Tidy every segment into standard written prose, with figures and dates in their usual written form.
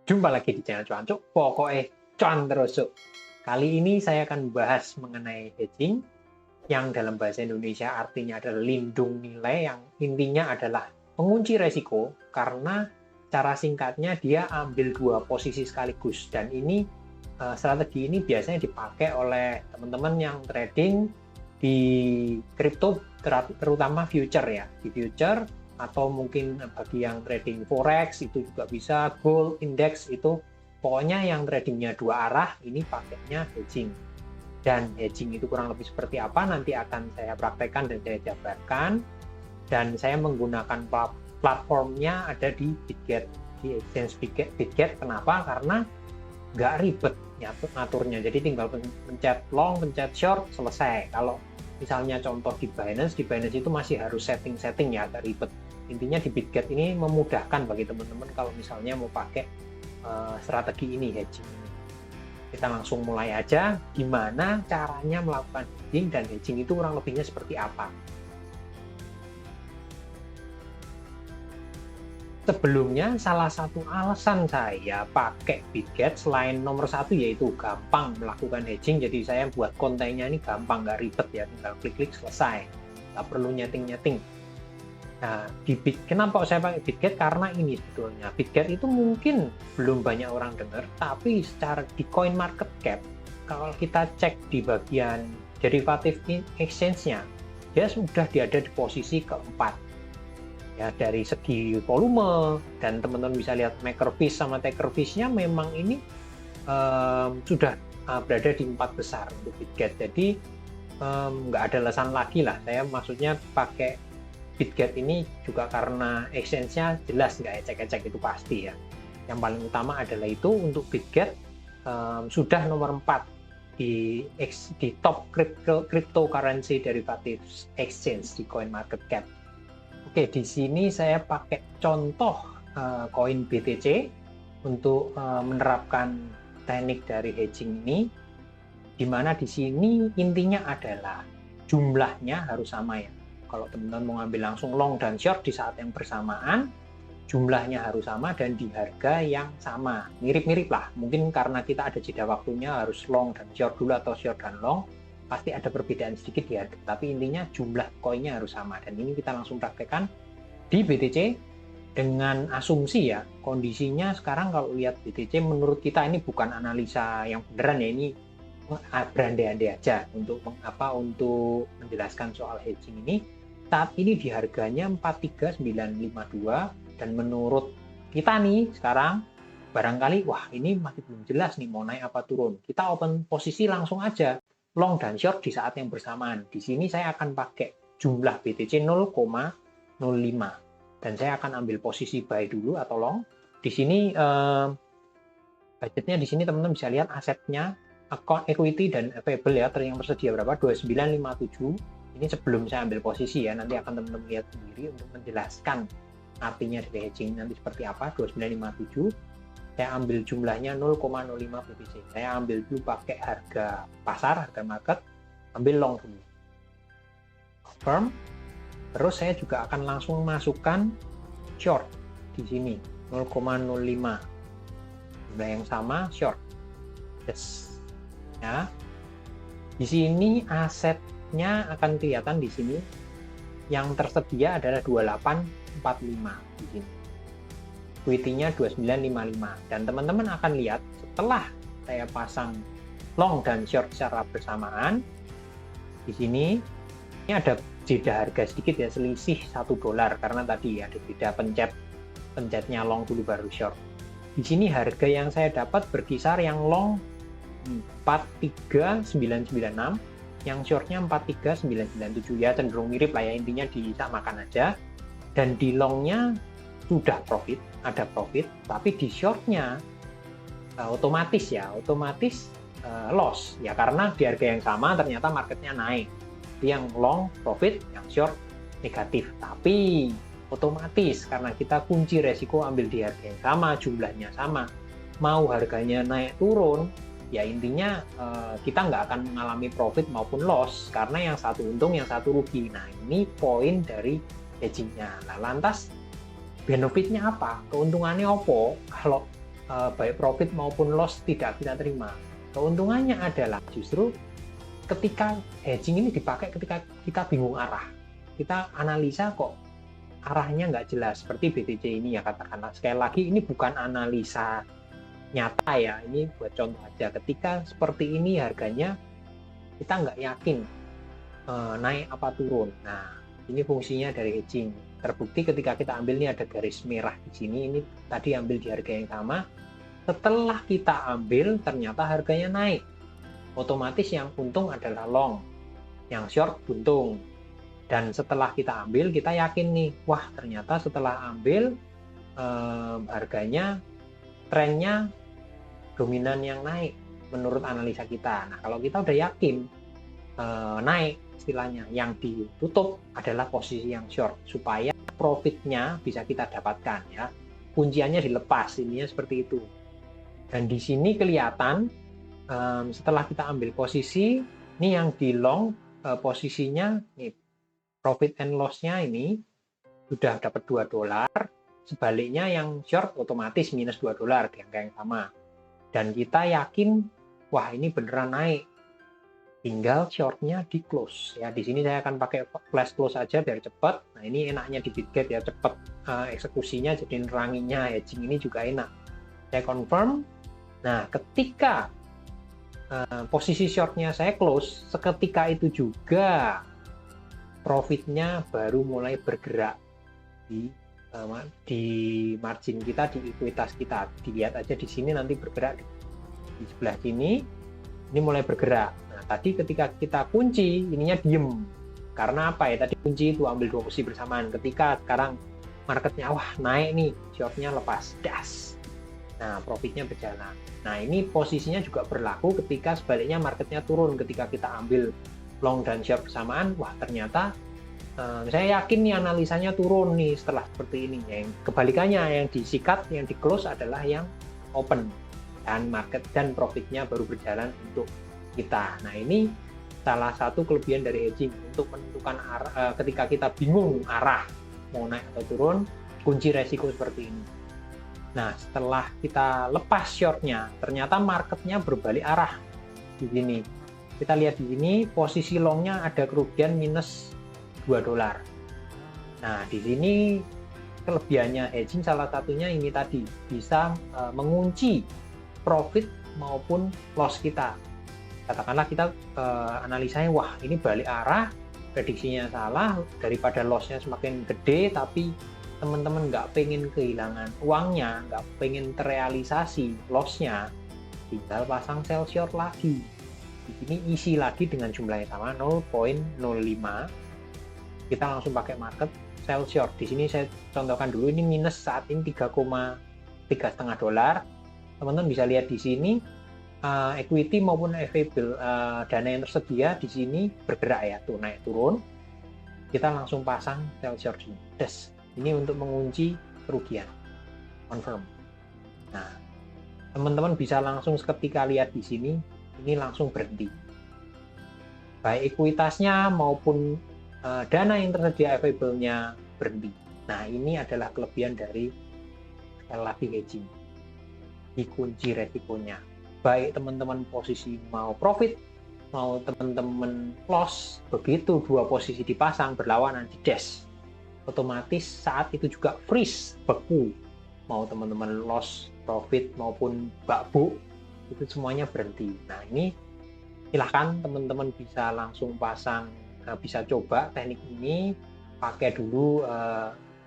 Jumpa lagi di channel Cuancuk, pokoknya cuan terus Cuk. Kali ini saya akan membahas mengenai hedging yang dalam bahasa Indonesia artinya adalah lindung nilai, yang intinya adalah mengunci resiko, karena cara singkatnya dia ambil dua posisi sekaligus. Dan ini strategi ini biasanya dipakai oleh teman-teman yang trading di kripto, terutama future ya, di future, atau mungkin bagi yang trading forex itu juga bisa, gold index itu, pokoknya yang tradingnya dua arah ini pakainya hedging. Dan hedging itu kurang lebih seperti apa nanti akan saya praktekkan dan saya jabarkan. Dan saya menggunakan platformnya ada di Bitget, di exchange Bitget. Kenapa? Karena nggak ribet ngaturnya, jadi tinggal pencet long, pencet short, selesai. Kalau misalnya contoh di Binance itu masih harus setting ya, agak ribet. Intinya di Bitget ini memudahkan bagi teman-teman kalau misalnya mau pakai strategi ini, hedging ini. Kita langsung mulai aja, gimana caranya melakukan hedging, dan hedging itu kurang lebihnya seperti apa. Sebelumnya, salah satu alasan saya pakai Bitget selain nomor satu yaitu gampang melakukan hedging. Jadi saya buat kontennya ini gampang, nggak ribet ya, tinggal klik-klik selesai, nggak perlu nyeting-nyeting. Nah, kenapa saya pakai Bitget? Karena ini sebetulnya Bitget itu mungkin belum banyak orang dengar, tapi secara di CoinMarketCap, kalau kita cek di bagian derivative exchange-nya, dia sudah ada di posisi keempat. Ya, dari segi volume, dan teman-teman bisa lihat MakerFish sama TakerFish-nya memang ini sudah berada di 4 besar untuk Bitget. Jadi nggak ada alasan lagi lah, saya maksudnya pakai Bitget ini juga karena exchange-nya jelas, nggak ecek-ecek, itu pasti ya. Yang paling utama adalah itu, untuk Bitget sudah nomor 4 di top cryptocurrency derivatives exchange di CoinMarketCap. Oke, di sini saya pakai contoh koin BTC untuk menerapkan teknik dari hedging ini, di mana di sini intinya adalah jumlahnya harus sama ya. Kalau teman-teman mau ngambil langsung long dan short di saat yang bersamaan, jumlahnya harus sama dan di harga yang sama. Mirip-mirip lah, mungkin karena kita ada jeda waktunya, harus long dan short dulu atau short dan long, pasti ada perbedaan sedikit ya, tapi intinya jumlah koinnya harus sama. Dan ini kita langsung praktekkan di BTC dengan asumsi ya, kondisinya sekarang kalau lihat BTC menurut kita ini bukan analisa yang beneran ya, ini berandai-andai aja untuk menjelaskan soal hedging ini. Saat ini di harganya 43952, dan menurut kita nih sekarang barangkali wah ini masih belum jelas nih mau naik apa turun. Kita open posisi langsung aja, long dan short di saat yang bersamaan. Di sini saya akan pakai jumlah BTC 0,05 dan saya akan ambil posisi buy dulu atau long. Di sini budgetnya, di sini teman-teman bisa lihat asetnya, account equity dan available ya, yang tersedia berapa, 2957. Ini sebelum saya ambil posisi ya, nanti akan teman-teman lihat sendiri untuk menjelaskan artinya dari hedging nanti seperti apa. 2957, saya ambil jumlahnya 0,05 BTC. Saya ambil dulu pakai harga pasar, harga market, ambil long dulu. Confirm. Terus saya juga akan langsung masukkan short di sini 0,05. Jumlah yang sama short. Yes. Ya. Di sini asetnya akan kelihatan di sini. Yang tersedia adalah 2845 di sini. Equity-nya 2955, dan teman-teman akan lihat setelah saya pasang long dan short secara bersamaan di sini, ini ada jeda harga sedikit ya, selisih $1 karena tadi ya ada jeda pencetnya long dulu baru short. Di sini harga yang saya dapat berkisar yang long 43996, yang shortnya 43997 ya, cenderung mirip lah ya, intinya disamakan aja. Dan di longnya sudah profit, ada profit, tapi di shortnya otomatis loss ya, karena di harga yang sama ternyata marketnya naik. Yang long profit, yang short negatif, tapi otomatis karena kita kunci resiko ambil di harga yang sama, jumlahnya sama, mau harganya naik turun ya intinya kita nggak akan mengalami profit maupun loss, karena yang satu untung yang satu rugi. Nah, ini poin dari hedgingnya. Nah, lantas benefitnya apa? Keuntungannya apa? Kalau baik profit maupun loss tidak kita terima. Keuntungannya adalah justru ketika hedging ini dipakai ketika kita bingung arah. Kita analisa kok arahnya nggak jelas, seperti BTC ini ya katakanlah. Sekali lagi ini bukan analisa nyata ya, ini buat contoh aja. Ketika seperti ini harganya kita nggak yakin naik apa turun. Nah, ini fungsinya dari hedging. Terbukti ketika kita ambil ini ada garis merah di sini, ini tadi ambil di harga yang sama. Setelah kita ambil ternyata harganya naik. Otomatis yang untung adalah long, yang short buntung. Dan setelah kita ambil, kita yakin nih, wah ternyata setelah ambil harganya, trennya dominan yang naik menurut analisa kita. Nah, kalau kita udah yakin naik istilahnya, yang ditutup adalah posisi yang short supaya profitnya bisa kita dapatkan ya. Kunciannya dilepas, ininya seperti itu. Dan di sini kelihatan setelah kita ambil posisi, ini yang di long posisinya nih, profit and loss-nya ini sudah dapat $2, sebaliknya yang short otomatis minus $2 di angka yang sama. Dan kita yakin, wah ini beneran naik. Tinggal short-nya di close. Ya, di sini saya akan pakai flash close aja biar cepat. Nah, ini enaknya di Bitget ya, cepat eksekusinya, jadi neranginya hedging ini juga enak. Saya confirm. Nah, ketika posisi short-nya saya close, seketika itu juga profitnya baru mulai bergerak di margin kita, di ekuitas kita. Dilihat aja di sini nanti bergerak di sebelah sini, ini mulai bergerak. Nah, tadi ketika kita kunci, ininya diem. Karena apa ya? Tadi kunci itu ambil 2 posisi bersamaan. Ketika sekarang marketnya wah naik nih, shortnya lepas, das. Nah, profitnya berjalan. Nah, ini posisinya juga berlaku ketika sebaliknya marketnya turun. Ketika kita ambil long dan short bersamaan, wah ternyata saya yakin nih analisanya turun nih setelah seperti ini. Yang kebalikannya, yang disikat, yang di close adalah yang open, dan market dan profitnya baru berjalan untuk kita. Nah, ini salah satu kelebihan dari hedging untuk menentukan arah, ketika kita bingung arah mau naik atau turun, kunci resiko seperti ini. Nah, setelah kita lepas shortnya, ternyata marketnya berbalik arah di sini. Kita lihat di sini posisi longnya ada kerugian minus $2. Nah, di sini kelebihannya hedging salah satunya ini tadi, bisa mengunci profit maupun loss kita. Katakanlah kita analisanya, wah ini balik arah, prediksinya salah, daripada lossnya semakin gede, tapi teman-teman nggak pengen kehilangan uangnya, nggak pengen terrealisasi lossnya, tinggal pasang sell short lagi. Di sini isi lagi dengan jumlah yang sama 0.05. Kita langsung pakai market sell short. Di sini saya contohkan dulu, ini minus saat ini $3,5. Teman-teman bisa lihat di sini equity maupun available dana yang tersedia di sini bergerak ya, tuh naik turun. Kita langsung pasang sell short ini. Ini untuk mengunci kerugian. Confirm. Nah, teman-teman bisa langsung seketika lihat di sini, ini langsung berhenti. Baik ekuitasnya maupun dana yang tersedia available-nya berhenti. Nah, ini adalah kelebihan dari sekali lagi hedging. Dikunci resikonya. Baik teman-teman posisi mau profit, mau teman-teman loss, begitu dua posisi dipasang berlawanan di dash, otomatis saat itu juga freeze, beku. Mau teman-teman loss, profit maupun bakbuk, itu semuanya berhenti. Nah, ini silahkan teman-teman bisa langsung pasang, bisa coba teknik ini, pakai dulu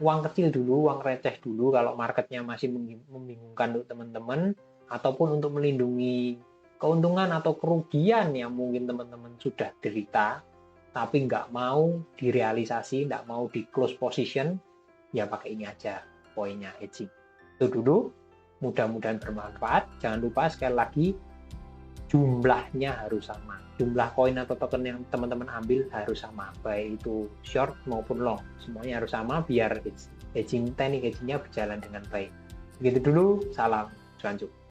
uang kecil dulu, uang receh dulu kalau marketnya masih membingungkan untuk teman-teman, ataupun untuk melindungi keuntungan atau kerugian yang mungkin teman-teman sudah derita, tapi nggak mau direalisasi, nggak mau di close position, ya pakai ini aja poinnya hedging. Itu dulu, mudah-mudahan bermanfaat. Jangan lupa sekali lagi, jumlahnya harus sama. Jumlah koin atau token yang teman-teman ambil harus sama, baik itu short maupun long. Semuanya harus sama biar hedging, teknik hedgingnya berjalan dengan baik. Begitu dulu, salam cuan.